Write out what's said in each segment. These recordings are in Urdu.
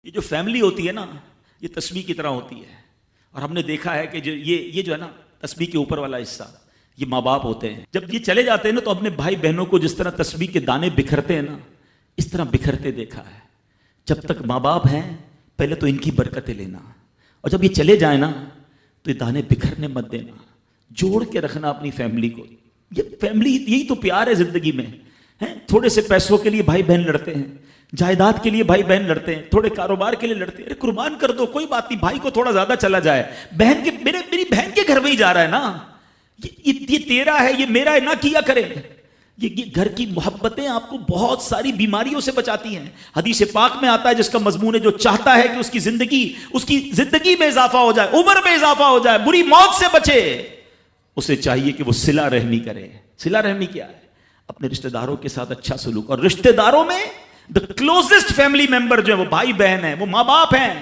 یہ جو فیملی ہوتی ہے نا، یہ تسبیح کی طرح ہوتی ہے. اور ہم نے دیکھا ہے کہ یہ جو ہے نا تسبیح کے اوپر والا حصہ، یہ ماں باپ ہوتے ہیں. جب یہ چلے جاتے ہیں نا تو اپنے بھائی بہنوں کو جس طرح تسبیح کے دانے بکھرتے ہیں نا، اس طرح بکھرتے دیکھا ہے. جب تک ماں باپ ہیں پہلے تو ان کی برکتیں لینا، اور جب یہ چلے جائیں نا تو یہ دانے بکھرنے مت دینا، جوڑ کے رکھنا اپنی فیملی کو. یہ فیملی، یہی تو پیار ہے زندگی میں. تھوڑے سے پیسوں کے لیے بھائی بہن لڑتے ہیں، جائیداد کے لیے بھائی بہن لڑتے ہیں، تھوڑے کاروبار کے لیے لڑتے ہیں. ارے قربان کر دو، کوئی بات نہیں، بھائی کو تھوڑا زیادہ چلا جائے، بہن کے میری بہن کے گھر میں ہی جا رہا ہے نا، یہ تیرا ہے، یہ میرا ہے، نہ کیا کرے. یہ گھر کی محبتیں آپ کو بہت ساری بیماریوں سے بچاتی ہیں. حدیث پاک میں آتا ہے جس کا مضمون ہے جو چاہتا ہے کہ اس کی زندگی میں اضافہ ہو جائے، عمر میں اضافہ ہو جائے، بری موت سے بچے، اسے چاہیے کہ وہ صلہ رحمی کرے. صلہ رحمی کیا ہے؟ اپنے رشتہ داروں کے ساتھ اچھا سلوک. اور رشتہ داروں میں the closest family member جو ہے وہ بھائی بہن ہیں، وہ ماں باپ ہیں،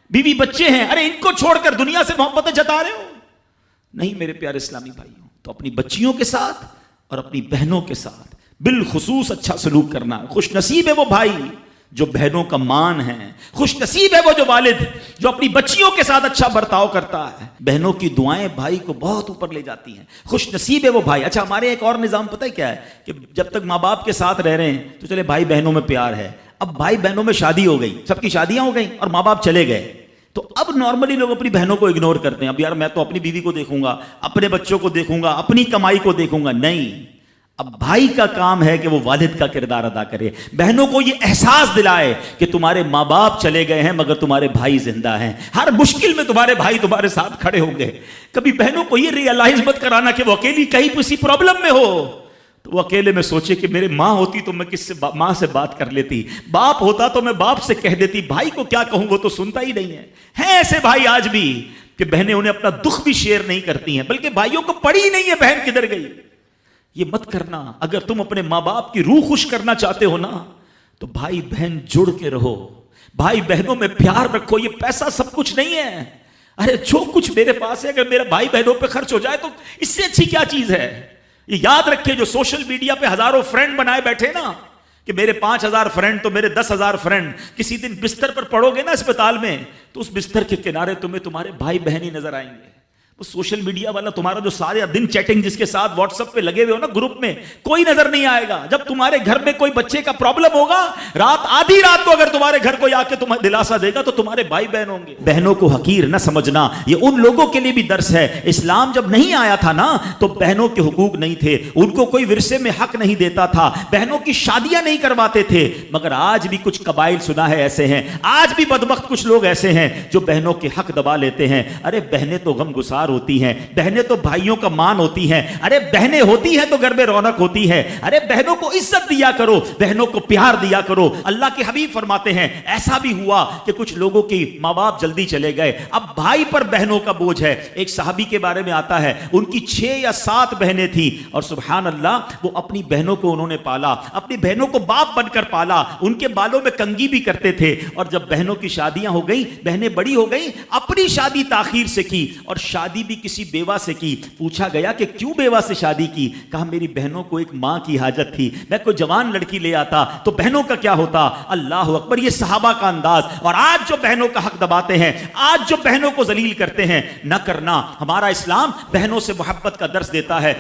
بیوی بچے ہیں. ارے ان کو چھوڑ کر دنیا سے محبتیں جتا رہے ہو؟ نہیں میرے پیارے اسلامی بھائیوں. تو اپنی بچیوں کے ساتھ اور اپنی بہنوں کے ساتھ بالخصوص اچھا سلوک کرنا. خوش نصیب ہے وہ بھائی جو بہنوں کا مان ہے، خوش نصیب ہے وہ جو والد جو اپنی بچیوں کے ساتھ اچھا برتاؤ کرتا ہے. بہنوں کی دعائیں بھائی کو بہت اوپر لے جاتی ہیں. خوش نصیب ہے وہ بھائی. اچھا ہمارے ایک اور نظام پتہ ہے کیا ہے کہ جب تک ماں باپ کے ساتھ رہ رہے ہیں تو چلے بھائی بہنوں میں پیار ہے. اب بھائی بہنوں میں شادی ہو گئی، سب کی شادیاں ہو گئیں اور ماں باپ چلے گئے، تو اب نارملی لوگ اپنی بہنوں کو اگنور کرتے ہیں. اب یار میں تو اپنی بیوی کو دیکھوں گا، اپنے بچوں کو دیکھوں گا، اپنی کمائی کو دیکھوں گا. نہیں، اب بھائی کا کام ہے کہ وہ والد کا کردار ادا کرے. بہنوں کو یہ احساس دلائے کہ تمہارے ماں باپ چلے گئے ہیں مگر تمہارے بھائی زندہ ہیں، ہر مشکل میں تمہارے بھائی تمہارے ساتھ کھڑے ہوں گے. کبھی بہنوں کو یہ ریئلائز مت کرانا کہ وہ اکیلی کہیں کسی پرابلم میں ہو تو وہ اکیلے میں سوچے کہ میرے ماں ہوتی تو میں ماں سے بات کر لیتی، باپ ہوتا تو میں باپ سے کہہ دیتی، بھائی کو کیا کہوں وہ تو سنتا ہی نہیں ہے. ہیں ایسے بھائی آج بھی کہ بہنیں انہیں اپنا دکھ بھی شیئر نہیں کرتی ہیں، بلکہ بھائیوں کو پڑی ہی نہیں ہے بہن کدھر گئی. یہ مت کرنا. اگر تم اپنے ماں باپ کی روح خوش کرنا چاہتے ہو نا تو بھائی بہن جڑ کے رہو، بھائی بہنوں میں پیار رکھو. یہ پیسہ سب کچھ نہیں ہے. ارے جو کچھ میرے پاس ہے اگر میرا بھائی بہنوں پہ خرچ ہو جائے تو اس سے اچھی کیا چیز ہے. یہ یاد رکھے جو سوشل میڈیا پہ ہزاروں فرینڈ بنائے بیٹھے نا کہ میرے 5000 فرینڈ تو میرے 10,000 فرینڈ، کسی دن بستر پر پڑو گے نا اسپتال میں تو اس بستر کے کنارے تمہیں تمہارے بھائی بہن ہی نظر آئیں گے. وہ سوشل میڈیا والا تمہارا جو سارے دن چیٹنگ جس کے ساتھ واٹس ایپ پہ لگے ہوئے ہو نا گروپ میں، کوئی نظر نہیں آئے گا. جب تمہارے گھر میں کوئی بچے کا پرابلم ہوگا، آدھی رات کو اگر تمہارے گھر کوئی آ کے تمہیں دلاسا دے گا تو تمہارے بھائی بہن ہوں گے. بہنوں کو حقیر نہ سمجھنا، یہ ان لوگوں کے لیے بھی درس ہے. اسلام جب نہیں آیا تھا نا تو بہنوں کے حقوق نہیں تھے، ان کو کوئی ورثے میں حق نہیں دیتا تھا، بہنوں کی شادیاں نہیں کرواتے تھے. مگر آج بھی کچھ قبائل سنا ہے ایسے ہیں، آج بھی بدبخت کچھ لوگ ایسے ہیں جو بہنوں کے حق دبا لیتے ہیں. ارے بہنیں تو غم گسار ہوتی ہیں، بہنیں تو بھائیوں کا مان ہوتی ہیں. ارے بہنیں ہوتی ہیں تو گھر میں رونق ہوتی ہے. ارے بہنوں کو عزت دیا کرو، بہنوں کو پیار دیا کرو. اللہ کے حبیب فرماتے ہیں ایسا بھی ہوا کہ کچھ لوگوں کی ماں باپ جلدی چلے گئے، اب بھائی پر بہنوں کا بوجھ ہے. ایک صحابی کے بارے میں آتا ہے ان کی 6 یا 7 بہنیں تھیں اور سبحان اللہ وہ اپنی بہنوں کو انہوں نے پالا، اپنی بہنوں کو باپ بن کر پالا، ان کے بالوں میں کنگھی بھی کرتے تھے. اور جب بہنوں کی شادیاں ہو گئیں، بہنیں بڑی ہو گئیں، اپنی شادی تاخیر سے کی اور شادی بھی کسی بیوہ سے کی. پوچھا گیا کہ کیوں بیوہ سے شادی کی؟ کہا میری بہنوں کو ایک ماں کی حاجت تھی، میں کوئی جوان لڑکی لے آتا تو بہنوں کا کیا ہوتا. اللہ اکبر، یہ صحابہ کا انداز. اور آج جو بہنوں کا حق دباتے ہیں، آج جو بہنوں کو ذلیل کرتے ہیں، نہ کرنا. ہمارا اسلام بہنوں سے محبت کا درس دیتا ہے.